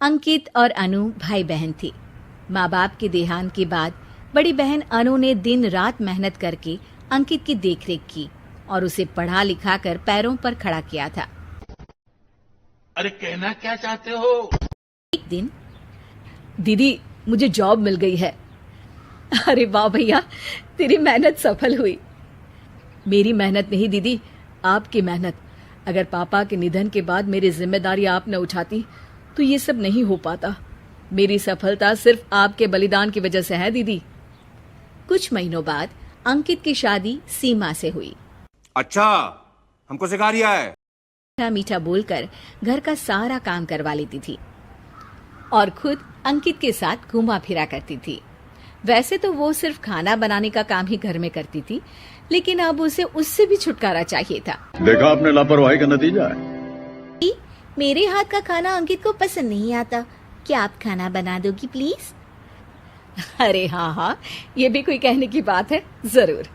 अंकित और अनु भाई बहन थे। माँ बाप के देहांत के बाद बड़ी बहन अनु ने दिन रात मेहनत करके अंकित की देखरेख की और उसे पढ़ा लिखा कर पैरों पर खड़ा किया था। अरे कहना क्या चाहते हो? एक दिन, दीदी मुझे जॉब मिल गई है। अरे वाह भैया, तेरी मेहनत सफल हुई। मेरी मेहनत नहीं दीदी, आपकी मेहनत। अगर पापा के निधन के बाद मेरी जिम्मेदारी आप न उठाती तो ये सब नहीं हो पाता। मेरी सफलता सिर्फ आपके बलिदान की वजह से है दीदी। कुछ महीनों बाद अंकित की शादी सीमा से हुई। अच्छा, हमको सिखा रिया है। मीठा मीठा बोलकर घर का सारा काम करवा लेती थी और खुद अंकित के साथ घुमा फिरा करती थी। वैसे तो वो सिर्फ खाना बनाने का काम ही घर में करती थी, लेकिन अब उसे उससे भी छुटकारा चाहिए था। देखा आपने लापरवाही का नतीजा है। मेरे हाथ का खाना अंकित को पसंद नहीं आता, क्या आप खाना बना दोगी प्लीज? अरे हाँ, ये भी कोई कहने की बात है, जरूर।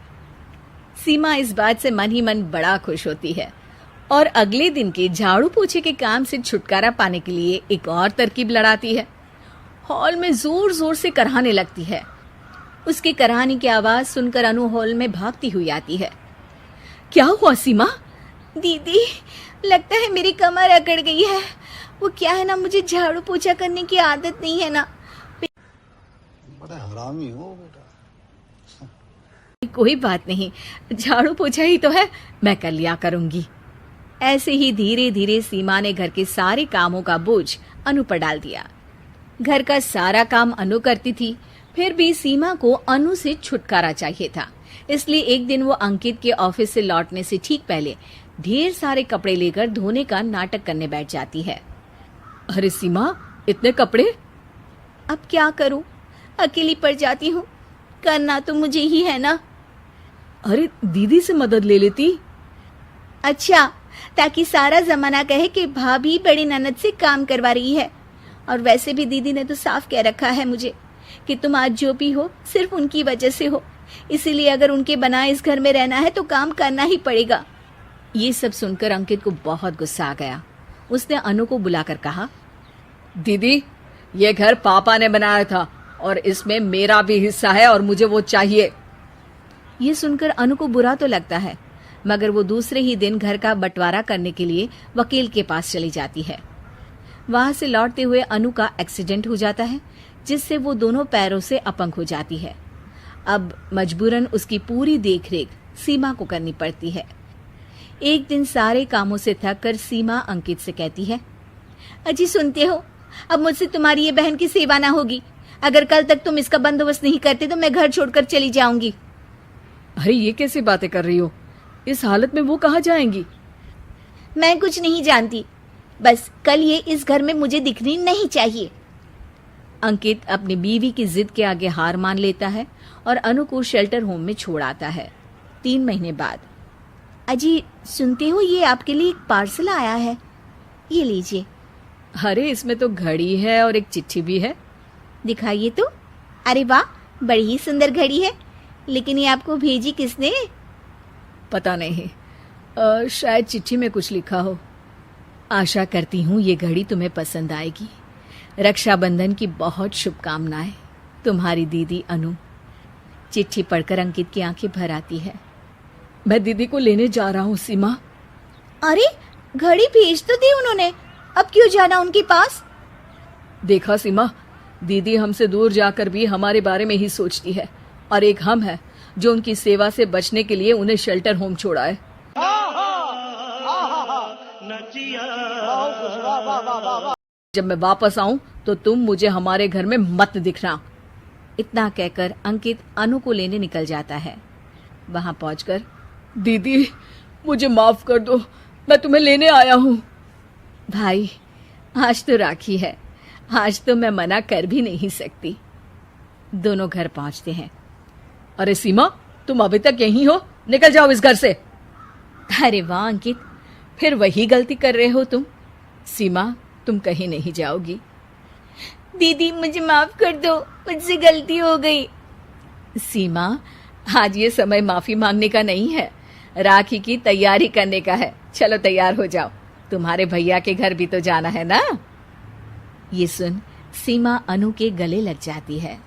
सीमा इस बात से मन ही मन बड़ा खुश होती है और अगले दिन के झाड़ू पोछे के काम से छुटकारा पाने के लिए एक और तरकीब लड़ाती है। हॉल में जोर जोर से कराहने लगती है। उसके कराहने की आवाज सुनकर अनु हॉल में भागती हुई आती है। क्या हुआ सीमा? दीदी, लगता है मेरी कमर अकड़ गई है। वो क्या है ना, मुझे झाड़ू पोछा करने की आदत नहीं है ना। बड़ा हरामी हो बेटा। कोई बात नहीं, झाड़ू पोछा ही तो है, मैं कर लिया करूंगी। ऐसे ही धीरे धीरे सीमा ने घर के सारे कामों का बोझ अनु पर डाल दिया। घर का सारा काम अनु करती थी, फिर भी सीमा को अनु से छुटकारा चाहिए था। इसलिए एक दिन वो अंकित के ऑफिस से लौटने से ठीक पहले ढेर सारे कपड़े लेकर धोने का नाटक करने बैठ जाती है। अरे सीमा, इतने कपड़े? अब क्या करूं, अकेली पड़ जाती हूँ, करना तो मुझे ही है ना। अरे दीदी से मदद ले लेती। अच्छा, ताकि सारा जमाना कहे कि भाभी बड़ी ननद से काम करवा रही है। और वैसे भी दीदी ने तो साफ कह रखा है मुझे कि तुम आज जो भी हो सिर्फ उनकी वजह से हो, इसीलिए अगर उनके बनाए इस घर में रहना है तो काम करना ही पड़ेगा। ये सब सुनकर अंकित को बहुत गुस्सा आ गया। उसने अनु को बुलाकर कहा, दीदी, ये घर पापा ने बनाया था और इसमें मेरा भी हिस्सा है और मुझे वो चाहिए। ये सुनकर अनु को बुरा तो लगता है, मगर वो दूसरे ही दिन घर का बंटवारा करने के लिए वकील के पास चली जाती है। वहां से लौटते हुए अनु का एक्सीडेंट हो जाता है, जिससे वो दोनों पैरों से अपंग हो जाती है। अब मजबूरन उसकी पूरी देखरेख सीमा को करनी पड़ती है। एक दिन सारे कामों से थक कर सीमा अंकित से कहती है, अजी सुनते हो, अब मुझसे तुम्हारी ये बहन की सेवा ना होगी। अगर कल तक तुम इसका बंदोबस्त नहीं करते तो मैं घर छोड़कर चली जाऊंगी। अरे ये कैसी बातें कर रही हो? इस हालत में वो कहाँ जाएंगी? मैं कुछ नहीं जानती, बस कल ये इस घर में मुझे दिखनी नहीं चाहिए। अंकित अपनी बीवी की जिद के आगे हार मान लेता है और अनु को शेल्टर होम में छोड़ आता है। 3 महीने बाद, अजी सुनते हो, ये आपके लिए एक पार्सल आया है, ये लीजिए। अरे इसमें तो घड़ी है और एक चिट्ठी भी है। दिखाइए तो। अरे वाह, बड़ी ही सुंदर घड़ी है, लेकिन ये आपको भेजी किसने? पता नहीं, शायद चिट्ठी में कुछ लिखा हो। आशा करती हूँ ये घड़ी तुम्हें पसंद आएगी। रक्षाबंधन की बहुत शुभकामनाएं, तुम्हारी दीदी अनु। चिट्ठी पढ़कर अंकित की आंखें भर आती है। मैं दीदी को लेने जा रहा हूँ सीमा। अरे घड़ी भेज तो दी उन्होंने, अब क्यों जाना उनके पास? देखा सीमा, दीदी हमसे दूर जाकर भी हमारे बारे में ही सोचती है, और एक हम है जो उनकी सेवा से बचने के लिए उन्हें शेल्टर होम छोड़ा है। जब मैं वापस आऊं तो तुम मुझे हमारे घर में मत दिखना। इतना कहकर अंकित अनु को लेने निकल जाता है। वहां पहुंचकर, दीदी मुझे माफ कर दो, मैं तुम्हें लेने आया हूँ। भाई, आज तो राखी है, आज तो मैं मना कर भी नहीं सकती। दोनों घर पहुंचते हैं। अरे सीमा, तुम अभी तक यहीं हो? निकल जाओ इस घर से। अरे वाह अंकित, फिर वही गलती कर रहे हो तुम। सीमा, तुम कहीं नहीं जाओगी। दीदी मुझे माफ कर दो, मुझसे गलती हो गई। सीमा, आज ये समय माफी मांगने का नहीं है, राखी की तैयारी करने का है। चलो तैयार हो जाओ, तुम्हारे भैया के घर भी तो जाना है ना। ये सुन सीमा अनु के गले लग जाती है।